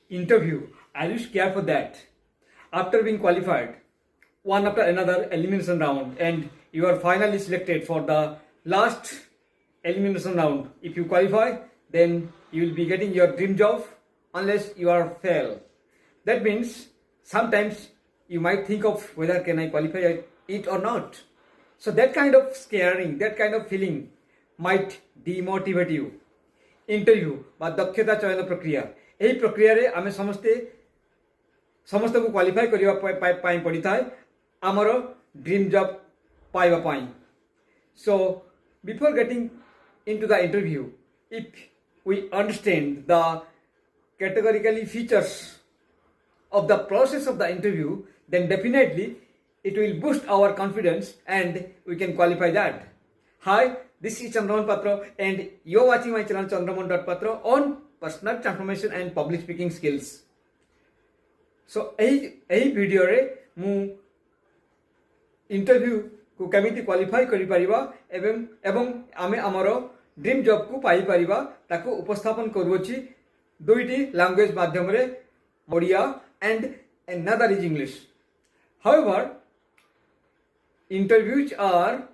interview, are you scared for that? After being qualified, one after another elimination round, and you are finally selected for the last elimination round. If you qualify, then you will be getting your dream job unless you are fail. That means sometimes you might think of whether can I qualify it or not. So that kind of scaring, that kind of feeling might demotivate you. Interview बा दक्षता चयन प्रक्रिया यही प्रक्रिया रे आमे समस्त को क्वालिफाई करिवा पाई पड़ी थाए आमर ड्रीम जॉब पाइबा पाई. So before getting into the interview, if we understand the categorically features of the process of the interview, then definitely it will boost our confidence and we can qualify that. Hi, this is Chandraman Patra and you're watching my channel chandraman.patra on personal transformation and public speaking skills. So एही video रे मु interview को केमिति qualify करि परिबा एवं आमे हमरो dream job को पाई परिबा ताको उपस्थापन करूछि दुईटी लैंग्वेज माध्यम रे, Odia and another is English. However, interviews are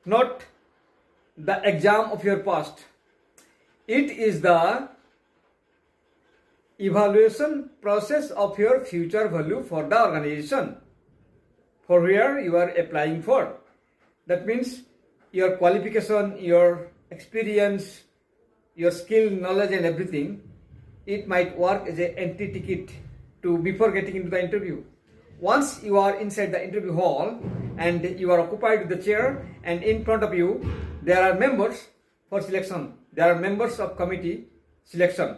not the exam of your past. It is the evaluation process of your future value for the organization for where you are applying for. That means your qualification, your experience, your skill, knowledge and everything, it might work as an entry ticket to before getting into the interview. Once you are inside the interview hall and you are occupied with the chair and in front of you there are members for selection, there are members of committee selection,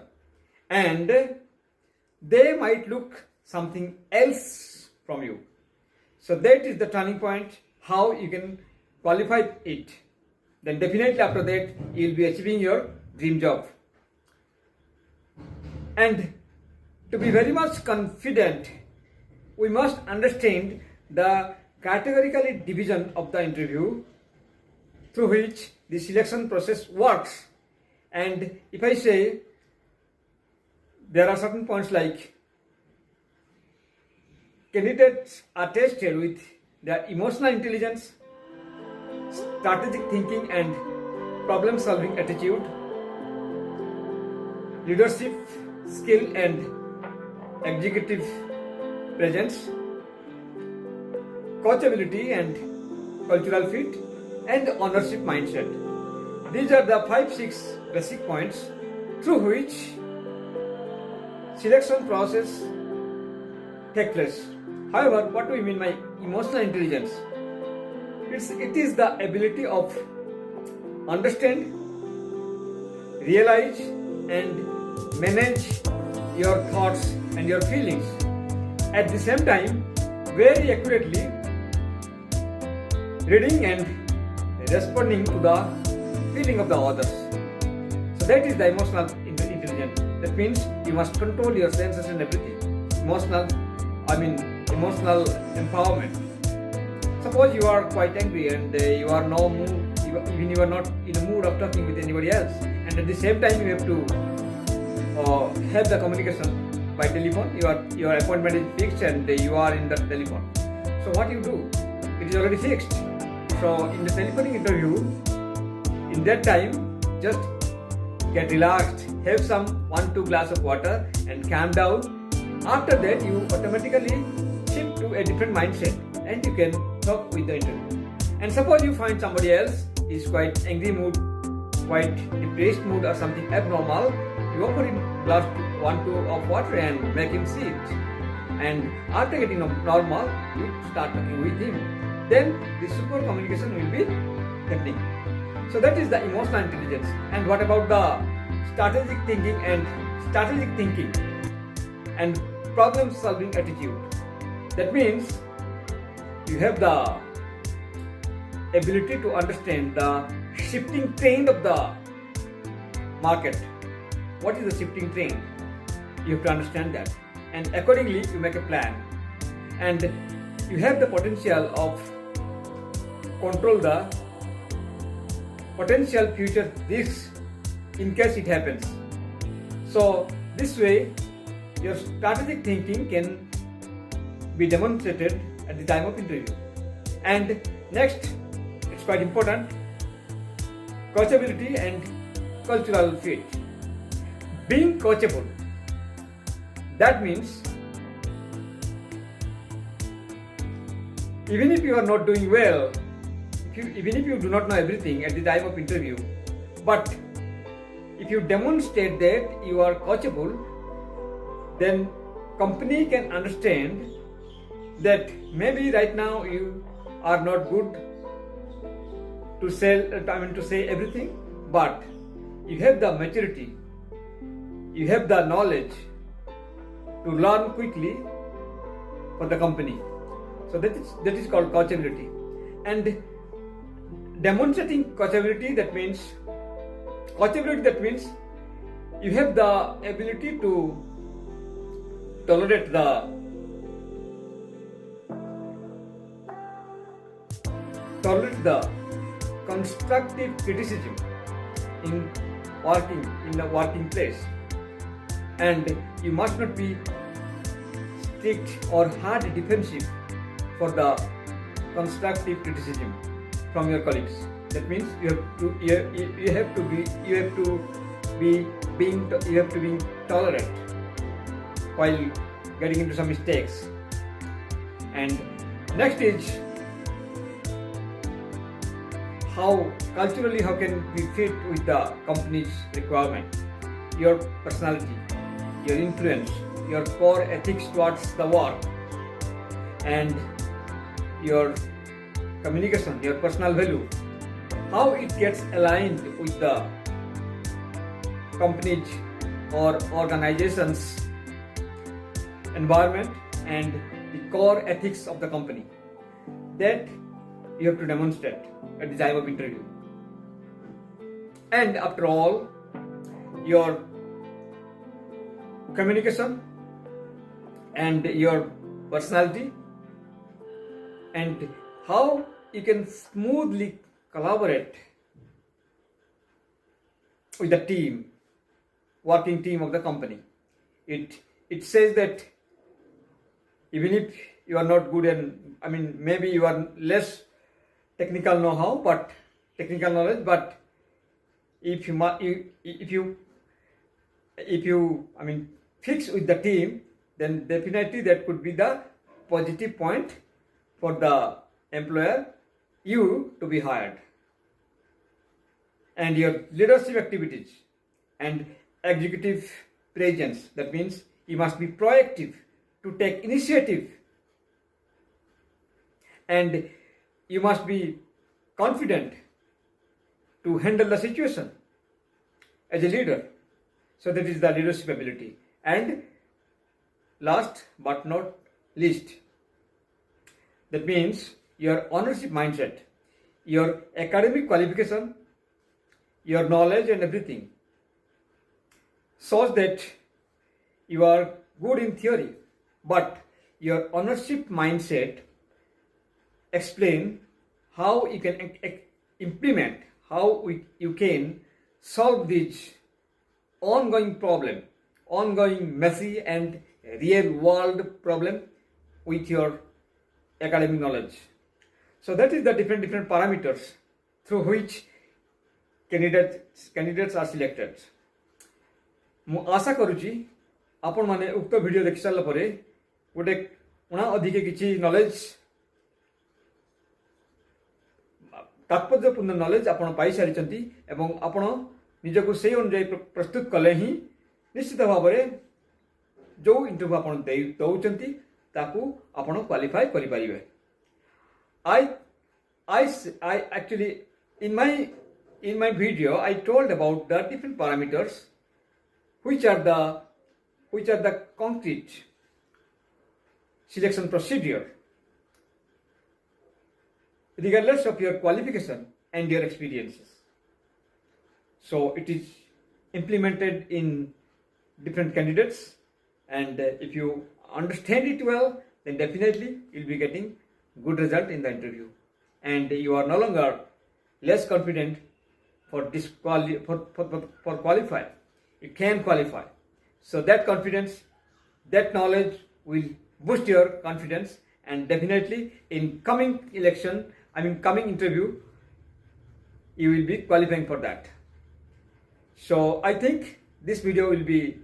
and they might look something else from you. So that is the turning point, how you can qualify it. Then definitely after that you will be achieving your dream job. And to be very much confident, we must understand the categorically division of the interview through which the selection process works. And if I say there are certain points like candidates are tested with their emotional intelligence, strategic thinking and problem solving attitude, leadership skill and executive presence, coachability and cultural fit, and ownership mindset. These are the 5-6 basic points through which selection process takes place. However, what do we mean by emotional intelligence? It is the ability of understand, realize and manage your thoughts and your feelings. At the same time, very accurately reading and responding to the feeling of the others. So that is the emotional intelligence. That means you must control your senses and everything. Emotional empowerment. Suppose you are quite angry and you are no mood, even you are not in a mood of talking with anybody else, and at the same time you have to have the communication by telephone. Your appointment is fixed and you are in the telephone. So what you do? It is already fixed. So in the telephonic interview, in that time, just get relaxed, have some 1-2 glass of water and calm down. After that, you automatically shift to a different mindset and you can talk with the interview. And suppose you find somebody else is quite angry mood, quite depressed mood or something abnormal, you offer him glass 1-2 of water and make him sit. And after getting normal, you start talking with him. Then the super communication will be happening. So that is the emotional intelligence. And what about the strategic thinking and problem solving attitude? That means you have the ability to understand the shifting trend of the market. What is the shifting trend? You have to understand that, and accordingly you make a plan, and you have the potential of control the potential future risks in case it happens. So this way your strategic thinking can be demonstrated at the time of interview. And next, it's quite important, coachability and cultural fit. Being coachable, that means even if you are not doing well, even if you do not know everything at the time of interview, but if you demonstrate that you are coachable, then company can understand that maybe right now you are not good to say everything, but you have the maturity, you have the knowledge to learn quickly for the company. So that is called coachability. And demonstrating coachability, that means you have the ability to tolerate the constructive criticism in the working place, and you must not be strict or hard defensive for the constructive criticism from your colleagues. That means you have to be tolerant while getting into some mistakes. And next is how can we fit with the company's requirement, your personality, your influence, your core ethics towards the work, and your communication, your personal value, how it gets aligned with the company's or organization's environment and the core ethics of the company. That you have to demonstrate at the time of interview. And after all, your communication and your personality and how you can smoothly collaborate with the team, working team of the company. It says that even if you are not good and maybe you are less technical knowledge, but if you fix with the team, then definitely that could be the positive point for the employer, you to be hired. And your leadership activities and executive presence, that means you must be proactive to take initiative, and you must be confident to handle the situation as a leader. So that is the leadership ability. And last but not least, that means your ownership mindset, your academic qualification, your knowledge and everything, shows that you are good in theory, but your ownership mindset explain how you can implement, how you can solve this ongoing messy and real world problem with your academic knowledge. So that is the different parameters through which candidates are selected. ମୁଁ आशा करुची आपण माने उक्त video देखि सारला परे गोटे उणा अधिक किछि नॉलेज तात्पर्यपूर्ण नॉलेज आपण पाई सारिचंती एवं आपण निजको सेही अनुसार प्रस्तुत कले ही निश्चित भाव में जो इंटरव्यू आपण दउचंती ताकू आपण क्वालिफाई करि परिबे. I actually in my video I told about the different parameters which are the concrete selection procedure regardless of your qualification and your experiences. So it is implemented in different candidates, and if you understand it well, then definitely you'll be getting good result in the interview, and you are no longer less confident for qualify. You can qualify So that confidence, that knowledge will boost your confidence, and definitely in coming coming interview, you will be qualifying for that. So I think this video will be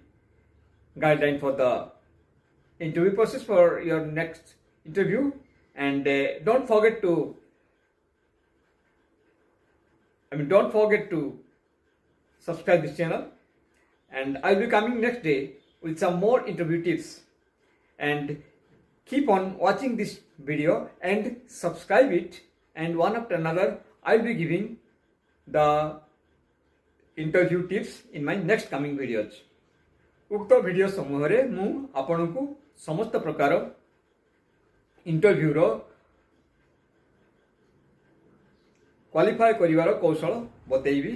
guideline for the interview process for your next interview. And don't forget to subscribe this channel, and I'll be coming next day with some more interview tips. And keep on watching this video and subscribe it, and one after another I'll be giving the interview tips in my next coming videos. उक्त video समूह रे मु आपनकु समस्त प्रकार interview रो qualify करिवार कौशल बतैबी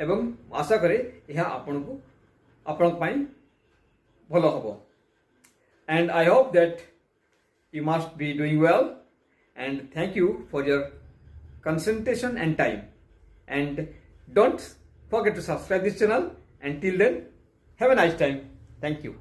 एवं आशा करे यह आपन पाई भलो हबो. And I hope that you must be doing well, and thank you for your concentration and time. And don't forget to subscribe this channel. Until then, have a nice time. Thank you.